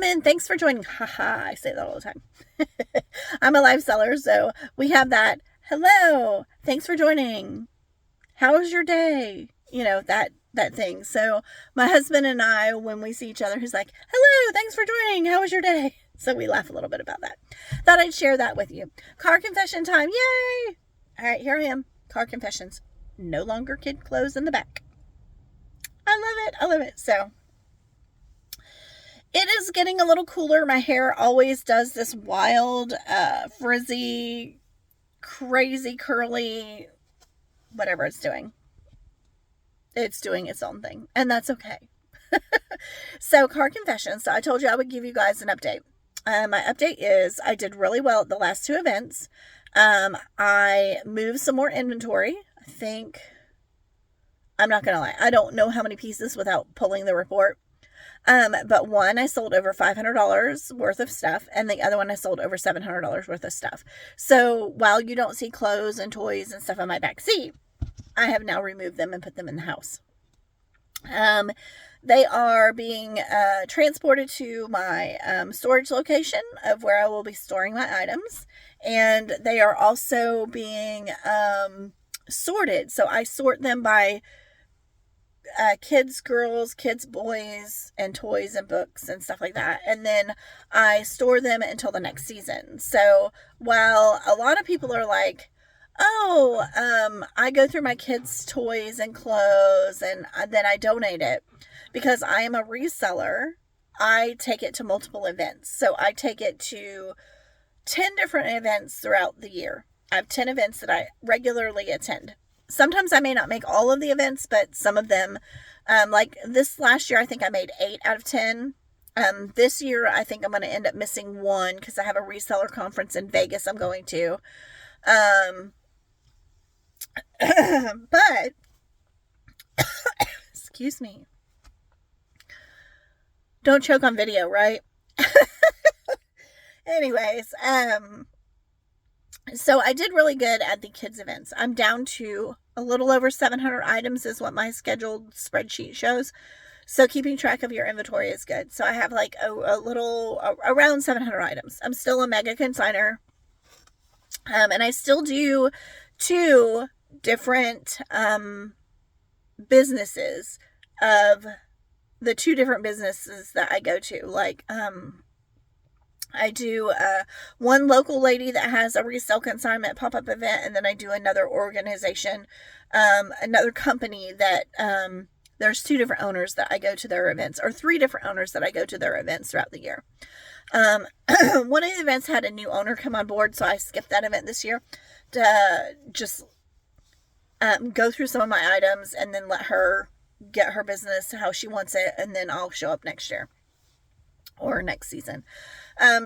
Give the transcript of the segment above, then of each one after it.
women, thanks for joining. Haha, I say that all the time. I'm a live seller, so we have that. Hello, thanks for joining. How was your day? That thing. So my husband and I, when we see each other, he's like, hello, thanks for joining. How was your day? So we laugh a little bit about that. Thought I'd share that with you. Car confession time. Yay! All right, here I am. Car confessions. No longer kid clothes in the back. I love it. I love it. So it is getting a little cooler. My hair always does this wild, frizzy, crazy, curly, whatever it's doing. It's doing its own thing. And that's okay. So car confessions. So I told you I would give you guys an update. My update is I did really well at the last two events. I moved some more inventory. I think, I'm not going to lie, I don't know how many pieces without pulling the report. But one, I sold over $500 worth of stuff, and the other one, I sold over $700 worth of stuff. So while you don't see clothes and toys and stuff on my back seat, I have now removed them and put them in the house. They are being transported to my storage location of where I will be storing my items. And they are also being sorted. So I sort them by kids, girls, kids, boys, and toys and books and stuff like that. And then I store them until the next season. So while a lot of people are like, oh, I go through my kids' toys and clothes and then I donate it. Because I am a reseller, I take it to multiple events. So I take it to 10 different events throughout the year. I have 10 events that I regularly attend. Sometimes I may not make all of the events, but some of them, like this last year, I think I made 8 out of 10. This year, I think I'm going to end up missing one because I have a reseller conference in Vegas I'm going to. But, excuse me. Don't choke on video, right? Anyways, so I did really good at the kids events. I'm down to a little over 700 items is what my scheduled spreadsheet shows. So keeping track of your inventory is good. So I have like a little around 700 items. I'm still a mega consigner. And I still do 2 different businesses of the 2 different businesses that I go to. Like, I do one local lady that has a resale consignment pop-up event, and then I do another organization, another company that there's 2 different owners that I go to their events, or 3 different owners that I go to their events throughout the year. One of the events had a new owner come on board, so I skipped that event this year to just go through some of my items and then let her get her business how she wants it, and then I'll show up next year or next season.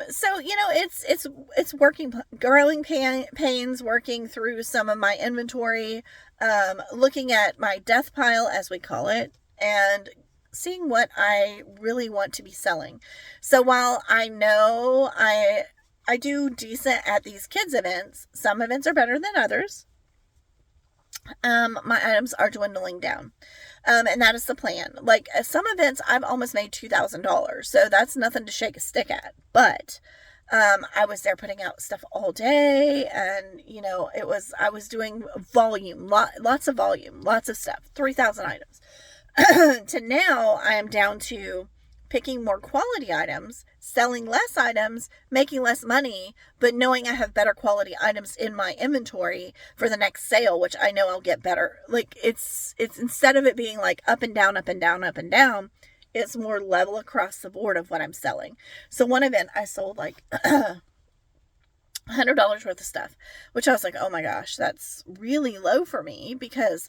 So it's working, growing pains, working through some of my inventory, looking at my death pile, as we call it, and seeing what I really want to be selling. So while I know I do decent at these kids events, some events are better than others. My items are dwindling down. And that is the plan. Like some events, I've almost made $2,000. So that's nothing to shake a stick at. But, I was there putting out stuff all day, and, I was doing volume, lots of volume, lots of stuff, 3,000 items. To now, I am down to picking more quality items, selling less items, making less money, but knowing I have better quality items in my inventory for the next sale, which I know I'll get better. Like it's instead of it being like up and down, up and down, up and down, it's more level across the board of what I'm selling. So one event I sold like $100 worth of stuff, which I was like, oh my gosh, that's really low for me because,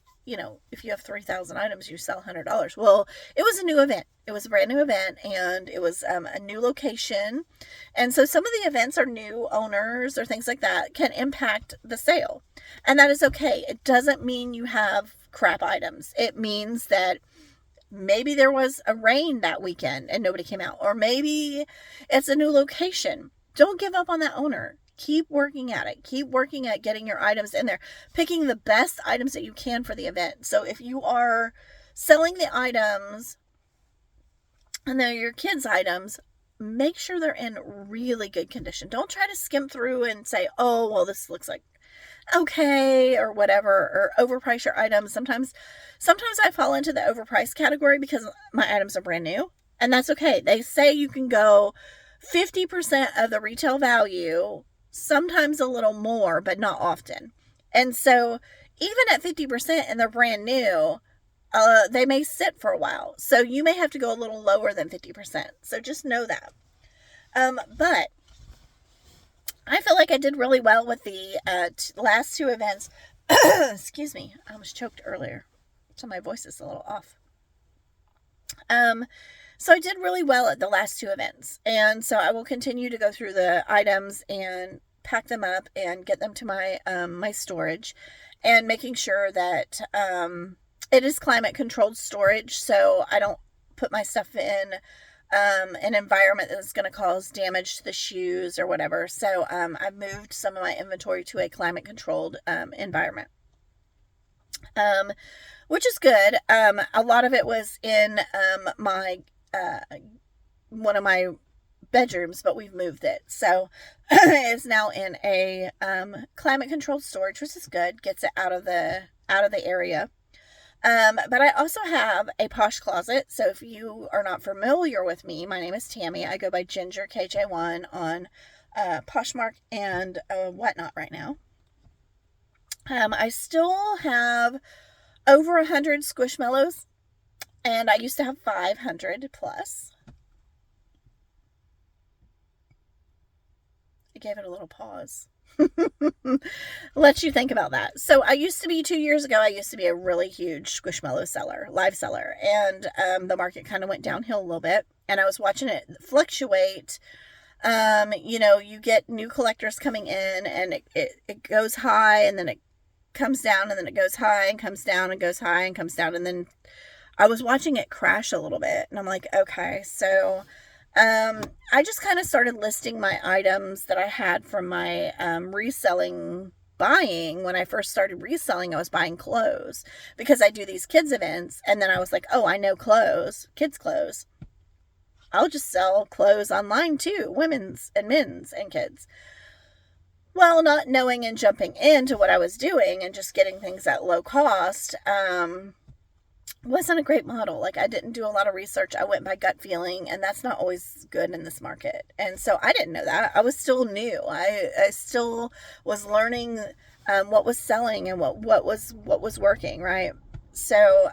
if you have 3,000 items, you sell $100. Well, it was a new event. It was a brand new event, and it was a new location. And so some of the events are new owners or things like that can impact the sale. And that is okay. It doesn't mean you have crap items. It means that maybe there was a rain that weekend and nobody came out. Or maybe it's a new location. Don't give up on that owner. Keep working at it. Keep working at getting your items in there. Picking the best items that you can for the event. So if you are selling the items and they're your kids' items, make sure they're in really good condition. Don't try to skim through and say, oh, well, this looks like okay or whatever, or overprice your items. Sometimes I fall into the overpriced category because my items are brand new, and that's okay. They say you can go 50% of the retail value, sometimes a little more, but not often. And so even at 50% and they're brand new, they may sit for a while. So you may have to go a little lower than 50%. So just know that. But I feel like I did really well with the last two events. Excuse me. I almost choked earlier. So my voice is a little off. So I did really well at the last two events. And so I will continue to go through the items and pack them up and get them to my my storage, and making sure that it is climate controlled storage, so I don't put my stuff in an environment that's going to cause damage to the shoes or whatever. So I've moved some of my inventory to a climate controlled environment, which is good. A lot of it was in my one of my bedrooms, but we've moved it, so it's now in a climate controlled storage, which is good. Gets it out of the area. But I also have a Posh Closet. So if you are not familiar with me, my name is Tammy. I go by Ginger KJ1 on Poshmark and whatnot right now. I still have over 100 Squishmallows, and I used to have 500 plus. I gave it a little pause. Let you think about that. So I used to be, 2 years ago, I used to be a really huge Squishmallow seller, live seller. And the market kind of went downhill a little bit. And I was watching it fluctuate. You get new collectors coming in, and it goes high, and then it comes down, and then it goes high and comes down and goes high and comes down. And then I was watching it crash a little bit. And I'm like, okay, so I just kind of started listing my items that I had from my reselling buying. When I first started reselling, I was buying clothes because I do these kids events. And then I was like, oh, I know clothes, kids clothes. I'll just sell clothes online too, women's and men's and kids. Well, not knowing and jumping into what I was doing and just getting things at low cost, wasn't a great model. Like, I didn't do a lot of research. I went by gut feeling, and that's not always good in this market. And so I didn't know that. I was still new. I still was learning what was selling and what was working, right? So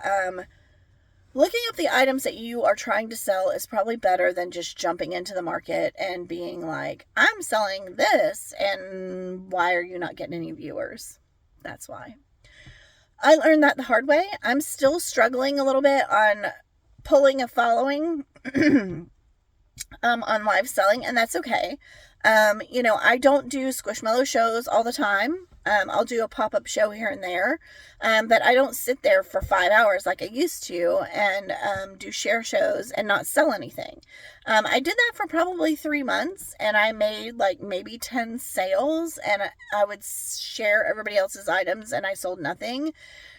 looking up the items that you are trying to sell is probably better than just jumping into the market and being like, I'm selling this, and why are you not getting any viewers? That's why. I learned that the hard way. I'm still struggling a little bit on pulling a following on live selling, and that's okay. I don't do Squishmallow shows all the time. I'll do a pop-up show here and there, but I don't sit there for 5 hours like I used to and do share shows and not sell anything. I did that for probably 3 months, and I made like maybe 10 sales, and I would share everybody else's items, and I sold nothing.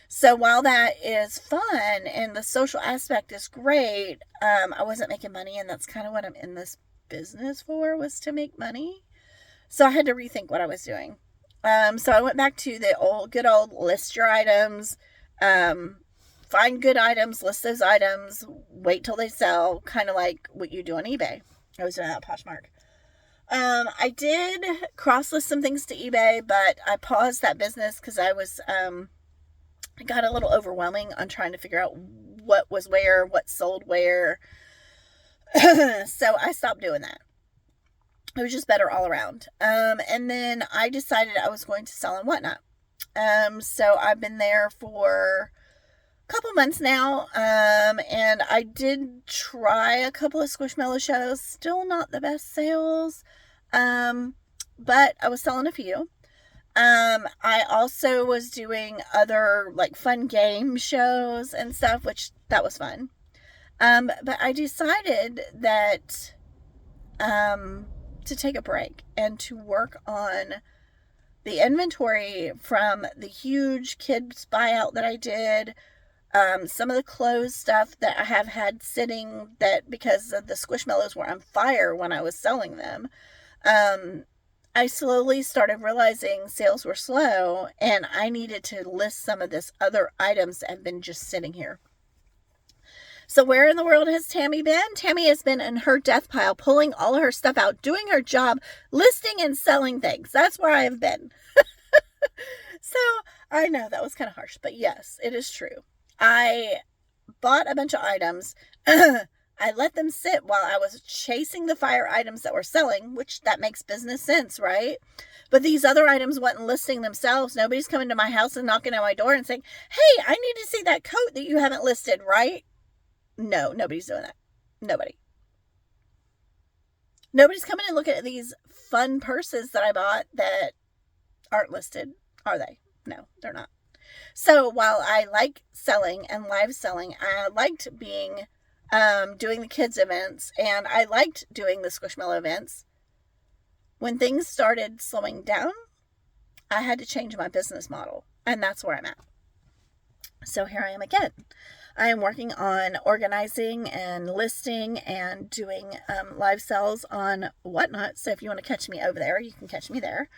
So while that is fun and the social aspect is great, I wasn't making money, and that's kind of what I'm in this business for, was to make money. So I had to rethink what I was doing. So I went back to the good old list your items, find good items, list those items, wait till they sell, kind of like what you do on eBay. I was doing that at Poshmark. I did cross-list some things to eBay, but I paused that business because I got a little overwhelming on trying to figure out what was where, what sold where. So I stopped doing that. It was just better all around. And then I decided I was going to sell on Whatnot. So I've been there for a couple months now. And I did try a couple of Squishmallow shows. Still not the best sales. But I was selling a few. I also was doing other like fun game shows and stuff, which that was fun. But I decided that, to take a break and to work on the inventory from the huge kids buyout that I did, Some of the clothes stuff that I have had sitting that because of the Squishmallows were on fire when I was selling them, I slowly started realizing sales were slow and I needed to list some of this other items that have been just sitting here. So where in the world has Tammy been? Tammy has been in her death pile, pulling all of her stuff out, doing her job, listing and selling things. That's where I have been. So I know that was kind of harsh, but yes, it is true. I bought a bunch of items. I let them sit while I was chasing the fire items that were selling, which that makes business sense, right? But these other items wasn't listing themselves. Nobody's coming to my house and knocking on my door and saying, hey, I need to see that coat that you haven't listed, right? No, nobody's doing that. Nobody. Nobody's coming and looking at these fun purses that I bought that aren't listed, are they? No, they're not. So while I like selling and live selling, I liked doing the kids events and I liked doing the Squishmallow events. When things started slowing down, I had to change my business model, and that's where I'm at. So here I am again. I am working on organizing and listing and doing live sales on Whatnot. So if you want to catch me over there, you can catch me there.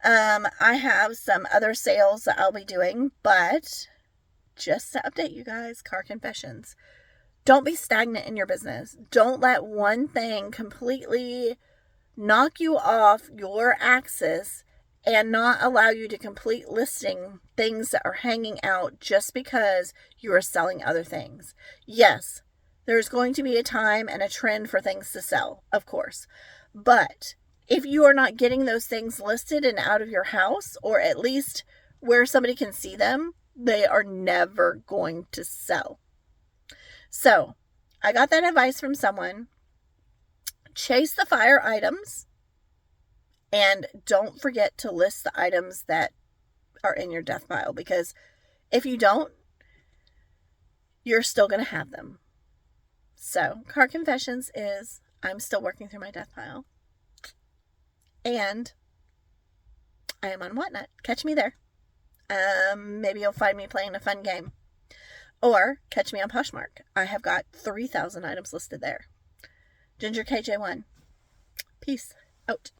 I have some other sales that I'll be doing, but just to update you guys, car confessions. Don't be stagnant in your business. Don't let one thing completely knock you off your axis and not allow you to complete listing things that are hanging out just because you are selling other things. Yes, there's going to be a time and a trend for things to sell, of course. But if you are not getting those things listed and out of your house, or at least where somebody can see them, they are never going to sell. So I got that advice from someone. Chase the fire items. And don't forget to list the items that are in your death pile, because if you don't, you're still going to have them. So, car confessions is I'm still working through my death pile. And I am on Whatnot. Catch me there. Maybe you'll find me playing a fun game. Or catch me on Poshmark. I have got 3,000 items listed there. Ginger KJ1. Peace out.